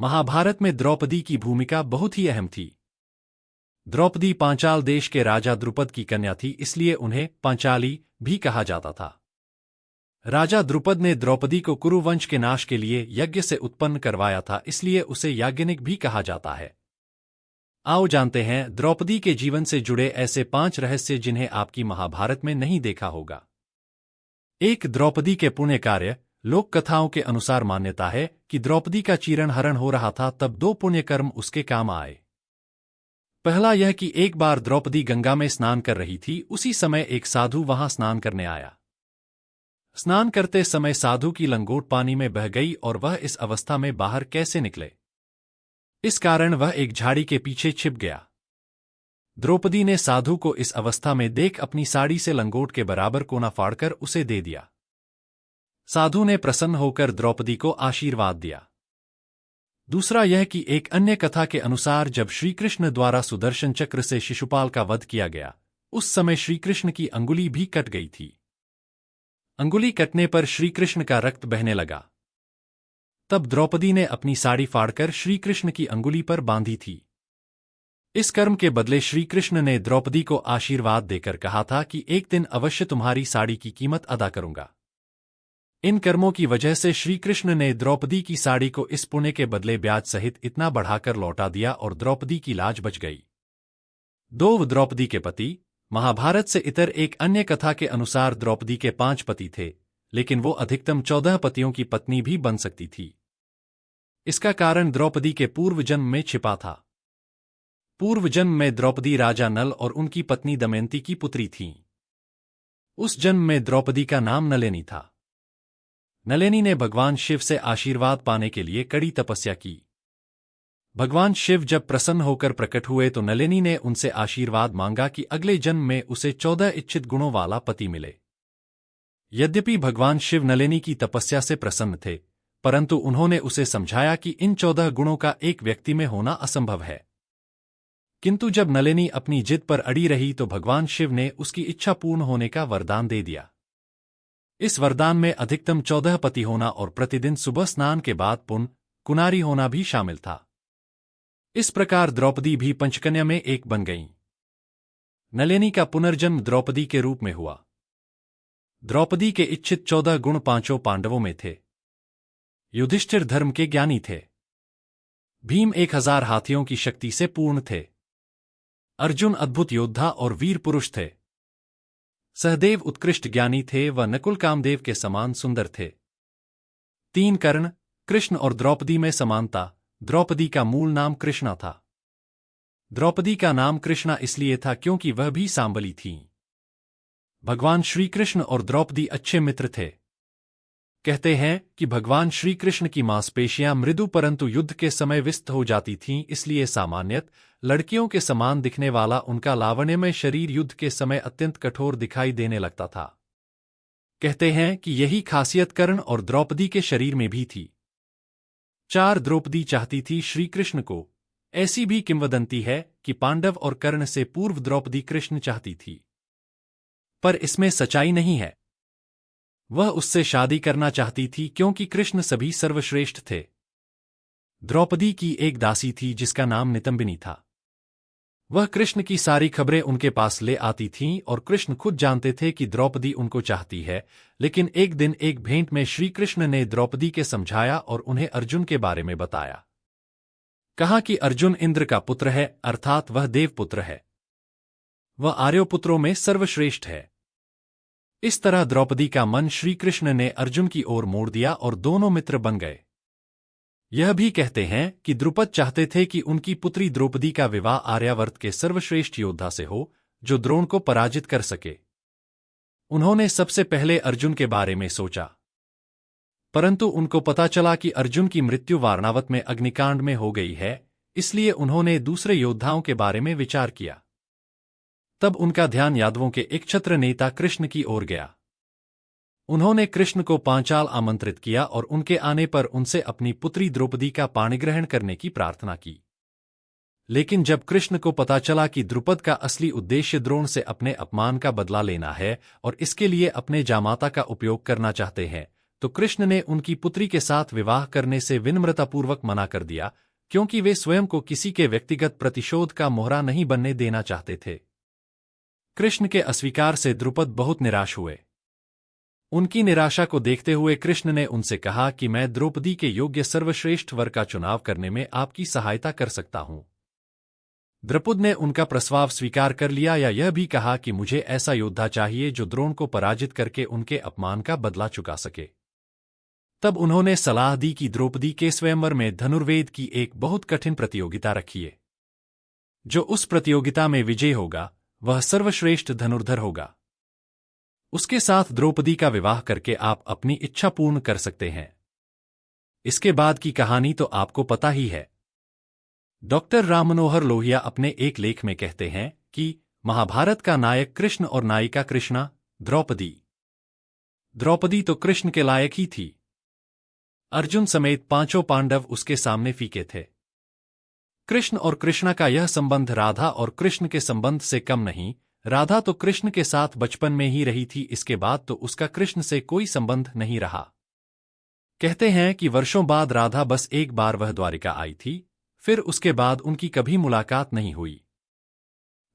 महाभारत में द्रौपदी की भूमिका बहुत ही अहम थी। द्रौपदी पांचाल देश के राजा द्रुपद की कन्या थी, इसलिए उन्हें पांचाली भी कहा जाता था। राजा द्रुपद ने द्रौपदी को कुरुवंश के नाश के लिए यज्ञ से उत्पन्न करवाया था, इसलिए उसे याज्ञनिक भी कहा जाता है। आओ जानते हैं द्रौपदी के जीवन से जुड़े ऐसे 5 रहस्य जिन्हें आपकी महाभारत में नहीं देखा होगा। 1. द्रौपदी के पुण्य कार्य। लोक कथाओं के अनुसार मान्यता है कि द्रौपदी का चीरण हरण हो रहा था, तब 2 पुण्य कर्म उसके काम आए। पहला यह कि एक बार द्रौपदी गंगा में स्नान कर रही थी, उसी समय एक साधु वहां स्नान करने आया। स्नान करते समय साधु की लंगोट पानी में बह गई और वह इस अवस्था में बाहर कैसे निकले, इस कारण वह एक झाड़ी के पीछे छिप गया। द्रौपदी ने साधु को इस अवस्था में देख अपनी साड़ी से लंगोट के बराबर कोना फाड़कर उसे दे दिया। साधु ने प्रसन्न होकर द्रौपदी को आशीर्वाद दिया। दूसरा यह कि एक अन्य कथा के अनुसार जब श्रीकृष्ण द्वारा सुदर्शन चक्र से शिशुपाल का वध किया गया, उस समय श्रीकृष्ण की अंगुली भी कट गई थी। अंगुली कटने पर श्रीकृष्ण का रक्त बहने लगा। तब द्रौपदी ने अपनी साड़ी फाड़कर श्रीकृष्ण की अंगुली पर बांधी थी। इस कर्म के बदले श्रीकृष्ण ने द्रौपदी को आशीर्वाद देकर कहा था कि एक दिन अवश्य तुम्हारी साड़ी की कीमत अदा करूंगा। इन कर्मों की वजह से श्रीकृष्ण ने द्रौपदी की साड़ी को इस पुण्य के बदले ब्याज सहित इतना बढ़ाकर लौटा दिया और द्रौपदी की लाज बच गई। 2. द्रौपदी के पति। महाभारत से इतर एक अन्य कथा के अनुसार द्रौपदी के 5 पति थे, लेकिन वो अधिकतम 14 पतियों की पत्नी भी बन सकती थी। इसका कारण द्रौपदी के पूर्व जन्म में छिपा था। पूर्व जन्म में द्रौपदी राजा नल और उनकी पत्नी दमयंती की पुत्री थीं। उस जन्म में द्रौपदी का नाम नलिनी था। नलिनी ने भगवान शिव से आशीर्वाद पाने के लिए कड़ी तपस्या की। भगवान शिव जब प्रसन्न होकर प्रकट हुए तो नलिनी ने उनसे आशीर्वाद मांगा कि अगले जन्म में उसे 14 इच्छित गुणों वाला पति मिले। यद्यपि भगवान शिव नलिनी की तपस्या से प्रसन्न थे, परंतु उन्होंने उसे समझाया कि इन 14 गुणों का एक व्यक्ति में होना असंभव है। किंतु जब नलिनी अपनी जिद पर अड़ी रही तो भगवान शिव ने उसकी इच्छा पूर्ण होने का वरदान दे दिया। इस वरदान में अधिकतम 14 पति होना और प्रतिदिन सुबह स्नान के बाद पुण्य कुनारी होना भी शामिल था। इस प्रकार द्रौपदी भी पंचकन्या में एक बन गईं। नलिनी का पुनर्जन्म द्रौपदी के रूप में हुआ। द्रौपदी के इच्छित 14 गुण 5 पांडवों में थे। युधिष्ठिर धर्म के ज्ञानी थे। भीम 1000 हाथियों की शक्ति से पूर्ण थे। अर्जुन अद्भुत योद्धा और वीर पुरुष थे। सहदेव उत्कृष्ट ज्ञानी थे व नकुल कामदेव के समान सुंदर थे। 3 कर्ण। कृष्ण और द्रौपदी में समानता। द्रौपदी का मूल नाम कृष्णा था। द्रौपदी का नाम कृष्णा इसलिए था क्योंकि वह भी सांबली थीं। भगवान श्रीकृष्ण और द्रौपदी अच्छे मित्र थे। कहते हैं कि भगवान श्रीकृष्ण की मांसपेशियां मृदु परंतु युद्ध के समय विस्त हो जाती थीं, इसलिए सामान्यत लड़कियों के समान दिखने वाला उनका लावण्यमय शरीर युद्ध के समय अत्यंत कठोर दिखाई देने लगता था। कहते हैं कि यही खासियत कर्ण और द्रौपदी के शरीर में भी थी। 4. द्रौपदी चाहती थी श्रीकृष्ण को। ऐसी भी किंवदंती है कि पांडव और कर्ण से पूर्व द्रौपदी कृष्ण चाहती थी, पर इसमें सच्चाई नहीं है। वह उससे शादी करना चाहती थी क्योंकि कृष्ण सभी सर्वश्रेष्ठ थे। द्रौपदी की एक दासी थी जिसका नाम नितंबिनी था। वह कृष्ण की सारी खबरें उनके पास ले आती थीं और कृष्ण खुद जानते थे कि द्रौपदी उनको चाहती है, लेकिन एक दिन एक भेंट में श्रीकृष्ण ने द्रौपदी के समझाया और उन्हें अर्जुन के बारे में बताया। कहा कि अर्जुन इंद्र का पुत्र है, अर्थात वह देवपुत्र है। वह आर्योपुत्रों में सर्वश्रेष्ठ है। इस तरह द्रौपदी का मन श्रीकृष्ण ने अर्जुन की ओर मोड़ दिया और दोनों मित्र बन गए। यह भी कहते हैं कि द्रुपद चाहते थे कि उनकी पुत्री द्रौपदी का विवाह आर्यावर्त के सर्वश्रेष्ठ योद्धा से हो, जो द्रोण को पराजित कर सके। उन्होंने सबसे पहले अर्जुन के बारे में सोचा, परंतु उनको पता चला कि अर्जुन की मृत्यु वारणावत में अग्निकांड में हो गई है, इसलिए उन्होंने दूसरे योद्धाओं के बारे में विचार किया। तब उनका ध्यान यादवों के एक क्षत्र नेता कृष्ण की ओर गया। उन्होंने कृष्ण को पांचाल आमंत्रित किया और उनके आने पर उनसे अपनी पुत्री द्रौपदी का पाणिग्रहण करने की प्रार्थना की। लेकिन जब कृष्ण को पता चला कि द्रुपद का असली उद्देश्य द्रोण से अपने अपमान का बदला लेना है और इसके लिए अपने जामाता का उपयोग करना चाहते हैं, तो कृष्ण ने उनकी पुत्री के साथ विवाह करने से विनम्रतापूर्वक मना कर दिया, क्योंकि वे स्वयं को किसी के व्यक्तिगत प्रतिशोध का मोहरा नहीं बनने देना चाहते थे। कृष्ण के अस्वीकार से द्रुपद बहुत निराश हुए। उनकी निराशा को देखते हुए कृष्ण ने उनसे कहा कि मैं द्रौपदी के योग्य सर्वश्रेष्ठ वर का चुनाव करने में आपकी सहायता कर सकता हूं। द्रुपद ने उनका प्रस्ताव स्वीकार कर लिया या यह भी कहा कि मुझे ऐसा योद्धा चाहिए जो द्रोण को पराजित करके उनके अपमान का बदला चुका सके। तब उन्होंने सलाह दी कि द्रौपदी के स्वयंवर में धनुर्वेद की एक बहुत कठिन प्रतियोगिता रखिए। जो उस प्रतियोगिता में विजयी होगा वह सर्वश्रेष्ठ धनुर्धर होगा। उसके साथ द्रौपदी का विवाह करके आप अपनी इच्छा पूर्ण कर सकते हैं। इसके बाद की कहानी तो आपको पता ही है। डॉक्टर राम मनोहर लोहिया अपने एक लेख में कहते हैं कि महाभारत का नायक कृष्ण और नायिका कृष्णा, द्रौपदी। द्रौपदी तो कृष्ण के लायक ही थी। अर्जुन समेत पांचों पांडव उसके सामने फीके थे। कृष्ण और कृष्णा का यह संबंध राधा और कृष्ण के संबंध से कम नहीं। राधा तो कृष्ण के साथ बचपन में ही रही थी, इसके बाद तो उसका कृष्ण से कोई संबंध नहीं रहा। कहते हैं कि वर्षों बाद राधा बस एक बार वह द्वारिका आई थी, फिर उसके बाद उनकी कभी मुलाकात नहीं हुई।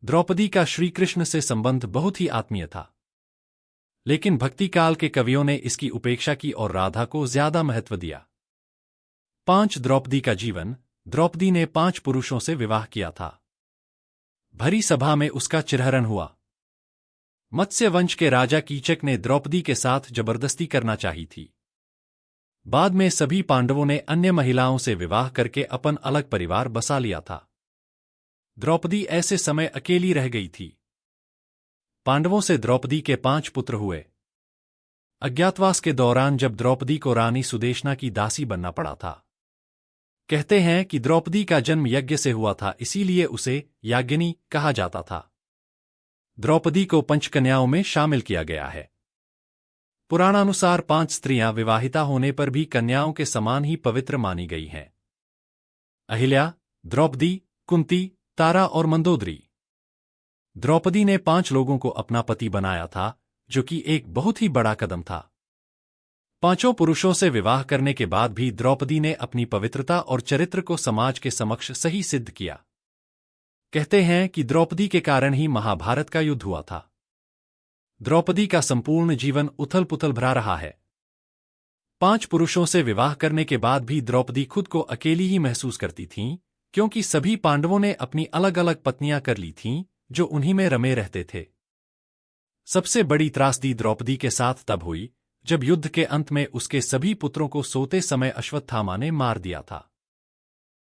द्रौपदी का श्री कृष्ण से संबंध बहुत ही आत्मीय था, लेकिन भक्तिकाल के कवियों ने इसकी उपेक्षा की और राधा को ज्यादा महत्व दिया। 5 द्रौपदी का जीवन। द्रौपदी ने 5 पुरुषों से विवाह किया था। भरी सभा में उसका चिरहरण हुआ। मत्स्य वंश के राजा कीचक ने द्रौपदी के साथ जबरदस्ती करना चाही थी। बाद में सभी पांडवों ने अन्य महिलाओं से विवाह करके अपन अलग परिवार बसा लिया था। द्रौपदी ऐसे समय अकेली रह गई थी। पांडवों से द्रौपदी के 5 पुत्र हुए। अज्ञातवास के दौरान जब द्रौपदी को रानी सुदेशना की दासी बनना पड़ा था। कहते हैं कि द्रौपदी का जन्म यज्ञ से हुआ था, इसीलिए उसे याज्ञनी कहा जाता था। द्रौपदी को पंचकन्याओं में शामिल किया गया है। पुराणानुसार 5 स्त्रियां विवाहिता होने पर भी कन्याओं के समान ही पवित्र मानी गई हैं। अहिल्या, द्रौपदी, कुंती, तारा और मंदोदरी। द्रौपदी ने 5 लोगों को अपना पति बनाया था, जो कि एक बहुत ही बड़ा कदम था। 5 पुरुषों से विवाह करने के बाद भी द्रौपदी ने अपनी पवित्रता और चरित्र को समाज के समक्ष सही सिद्ध किया। कहते हैं कि द्रौपदी के कारण ही महाभारत का युद्ध हुआ था। द्रौपदी का संपूर्ण जीवन उथल पुथल भरा रहा है। 5 पुरुषों से विवाह करने के बाद भी द्रौपदी खुद को अकेली ही महसूस करती थीं, क्योंकि सभी पांडवों ने अपनी अलग अलग पत्नियां कर ली थीं, जो उन्हीं में रमे रहते थे। सबसे बड़ी त्रासदी द्रौपदी के साथ तब हुई जब युद्ध के अंत में उसके सभी पुत्रों को सोते समय अश्वत्थामा ने मार दिया था।